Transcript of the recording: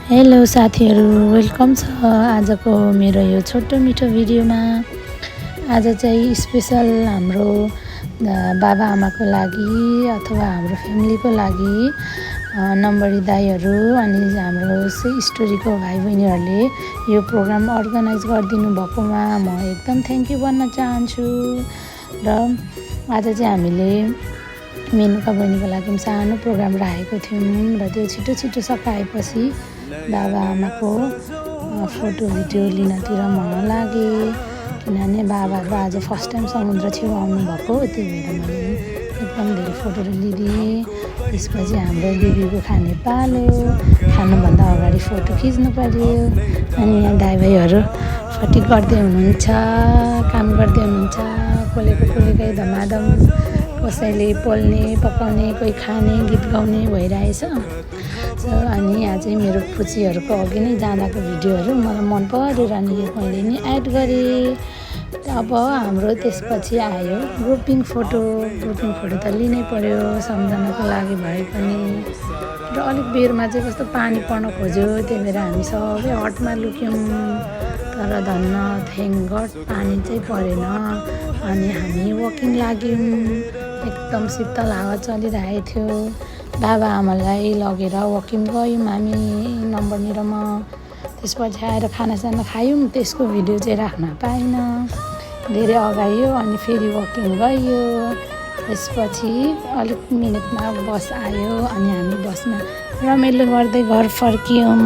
Hello साथीहरू, welcome छ आजको मेरो यो छोटो मिठो भिडियोमा। आज चाहिँ स्पेसल हाम्रो बाबा आमाको लागि अथवा हाम्रो फ्यामिलीको लागि नम्बरी दाइहरू अनि हाम्रो स्टोरीको भाइ बहिनीहरूले यो प्रोग्राम अर्गनाइज गरिदिनु भएकोमा म एकदम थ्याङ्क यू भन्न चाहन्छु। र आज चाहिँ हामीले मेनुका बहिनीको लागि सानो प्रोग्राम राखेको थियौँ र त्यो छिटो छिटो सकाएपछि बाबा आमाको फोटो भिडियो लिनतिर मन लागे, किनभने बाबाहरू आज फर्स्ट टाइम समुद्र छेउ आउनुभएको, त्यही भएर मैले एकदम धेरै फोटोहरू लिदिएँ। त्यसपछि हाम्रो बेबीको खाने पालो, खानुभन्दा अगाडि फोटो खिच्नु पर्यो। अनि यहाँ दाइ भाइहरू फटिक गर्दै हुनुहुन्छ, काम गर्दै हुनुहुन्छ, पोलेकै धमाधम, कसैले पोल्ने पकाउने, कोही खाने गीत गाउने भइरहेछ। अनि यहाँ चाहिँ मेरो पुचीहरूको अघि नै जाँदाको भिडियोहरू मलाई मन परेर नि मैले नि एड गरेँ। अब हाम्रो त्यसपछि आयो ग्रुपिङ फोटो त लिनै पर्यो सम्झनाको लागि भए पनि। र अलिक बेरमा चाहिँ कस्तो पानी पर्न खोज्यो, त्यही भएर हामी सबै हटमा लुक्यौँ, तर धन्न थ्याङ्क गड पानी चाहिँ परेन। अनि हामी वकिङ लाग्यौँ, एकदम शीतल हावा चलिरहेको थियो। बाबा आमालाई लगेर वकिङ गयौँ हामी नम्बरनी र म। त्यसपछि आएर खानासाना खायौँ, त्यसको भिडियो चाहिँ राख्न पाइनँ, धेरै अगायो। अनि फेरि वकिङ गयो, त्यसपछि अलिक मिनटमा बस आयो अनि हामी बसमा रमाइलो गर्दै घर फर्क्यौँ।